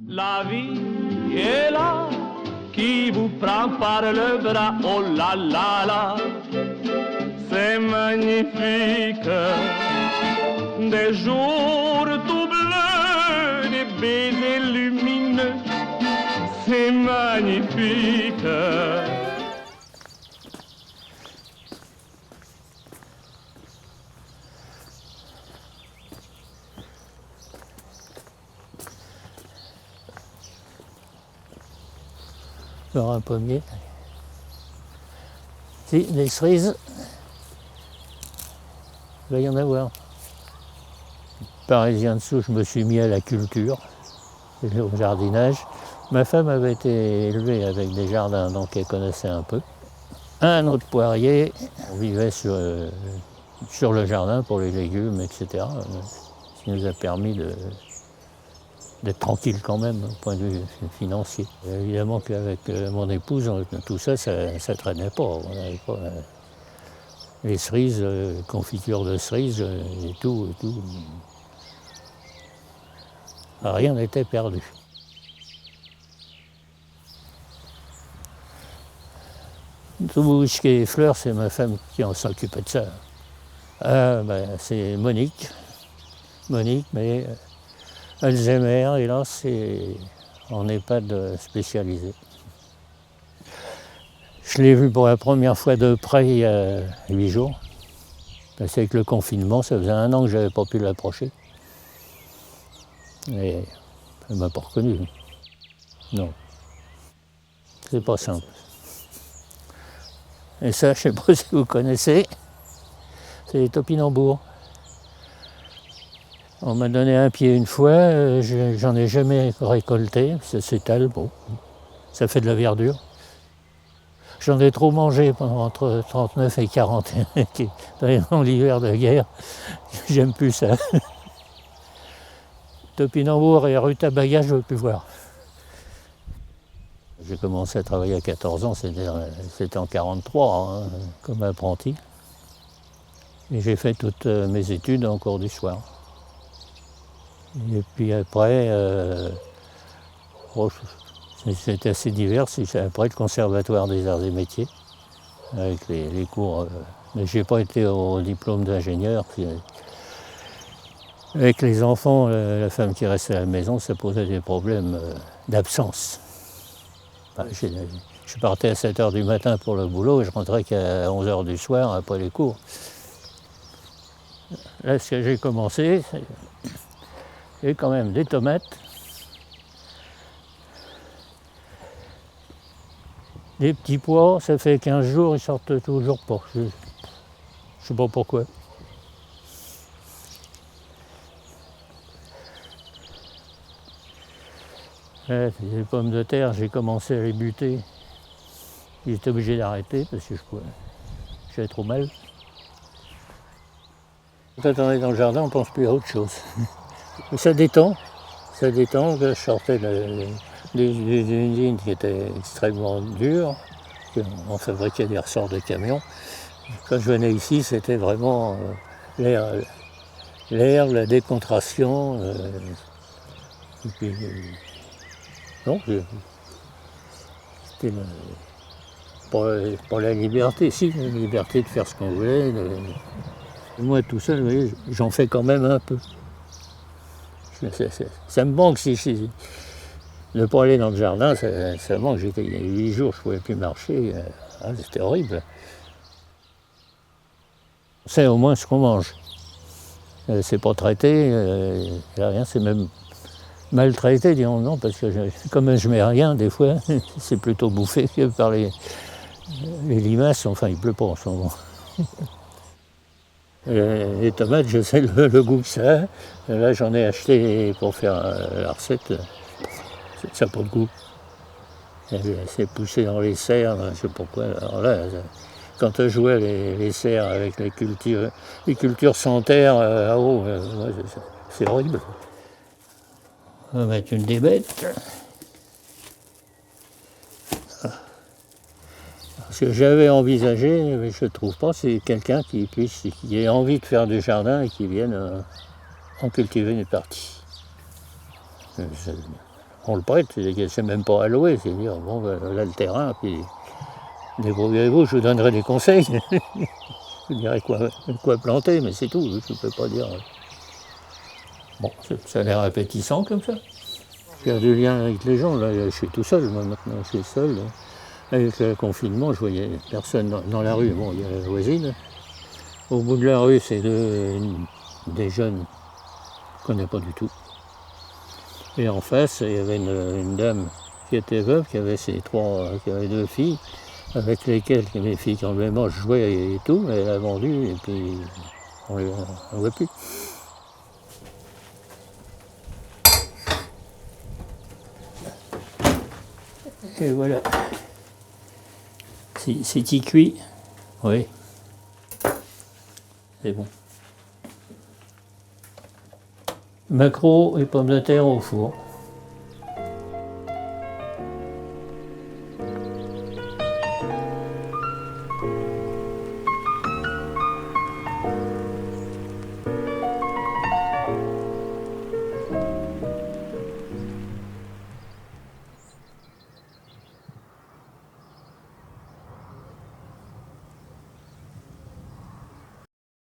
La vie est là, qui vous prend par le bras, oh là là là, c'est magnifique. Des jours tout bleus, des baisers lumineux, c'est magnifique. Alors un pommier. Si, des cerises, il va y en avoir. Parisien dessous, je me suis mis à la culture, au jardinage. Ma femme avait été élevée avec des jardins, donc elle connaissait un peu. Un autre poirier, on vivait sur le jardin pour les légumes, etc. Ce qui nous a permis d'être tranquille quand même, au point de vue financier. Évidemment qu'avec mon épouse, tout ça, ça ne traînait pas. On n'avait pas les cerises, confiture de cerises et tout. Rien n'était perdu. Tout ce qui est fleurs, c'est ma femme qui en s'occupait de ça. C'est Monique, mais Alzheimer, et là, c'est en EHPAD spécialisé. Je l'ai vu pour la première fois de près il y a 8 jours. Parce qu'avec le confinement, ça faisait 1 an que je n'avais pas pu l'approcher. Et elle ne m'a pas reconnu. Non. C'est pas simple. Et ça, je ne sais pas si vous connaissez, c'est les topinambours. On m'a donné un pied une fois, j'en ai jamais récolté, ça s'étale, bon, ça fait de la verdure. J'en ai trop mangé entre 39 et 41, dans l'hiver de guerre, j'aime plus ça. Topinambour et rutabaga, je ne veux plus voir. J'ai commencé à travailler à 14 ans, c'était en 1943, hein, comme apprenti. Et j'ai fait toutes mes études en cours du soir. Et puis après, c'était assez divers. Après le conservatoire des arts et métiers, avec les cours. Mais je n'ai pas été au diplôme d'ingénieur. Avec les enfants, la femme qui restait à la maison, ça posait des problèmes d'absence. Je partais à 7 h du matin pour le boulot et je rentrais qu'à 11 h du soir après les cours. Là, ce que j'ai commencé, c'est quand même des tomates, des petits pois, ça fait 15 jours, ils sortent toujours pas. Je ne sais pas pourquoi. Là, les pommes de terre, j'ai commencé à les buter. J'étais obligé d'arrêter parce que j'avais trop mal. Quand on est dans le jardin, on ne pense plus à autre chose. Ça détend. Je sortais des usines qui étaient extrêmement dures. On fabriquait des ressorts de camions. Quand je venais ici, c'était vraiment l'air, la décontration. Et puis, non, c'était pas la liberté, si, la liberté de faire ce qu'on voulait. Moi, tout seul, vous voyez, j'en fais quand même un peu. Ça me manque si ne pas aller dans le jardin, ça me manque. Il y a 8 jours, je ne pouvais plus marcher. C'était horrible. On sait au moins ce qu'on mange. C'est pas traité, rien, c'est même maltraité, disons non, parce que comme je mets rien, des fois, c'est plutôt bouffé par les limaces. Enfin, il pleut pas en ce moment. Les tomates, je sais le goût que ça a. Là, j'en ai acheté pour faire la recette. Ça n'a pas de goût. C'est poussé dans les serres, je ne sais pas pourquoi. Alors là, quand je jouais les serres avec les cultures sans terre, c'est horrible. On va mettre une des bêtes. Ce que j'avais envisagé, mais je ne trouve pas, c'est quelqu'un qui ait envie de faire du jardin et qui vienne on cultivait une partie. On le prête, c'est même pas à louer, c'est dire, bon, ben, là le terrain, puis débrouillez-vous, je vous donnerai des conseils. Je vous dirai quoi planter, mais c'est tout, je ne peux pas dire. Bon, ça a l'air appétissant comme ça. J'ai perdu le lien avec les gens, là, je suis tout seul, moi maintenant, je suis seul. Là. Avec le confinement, je voyais personne dans la rue, bon, il y a la voisine. Au bout de la rue, c'est des jeunes qu'on ne connaît pas du tout. Et en face, il y avait une dame qui était veuve, qui avait qui avait 2 filles, avec lesquelles mes filles quand même je jouais et tout, mais elle a vendu et puis on ne voit plus. Et voilà. C'est-il cuit? Oui. C'est bon. Maquereau et pommes de terre au four.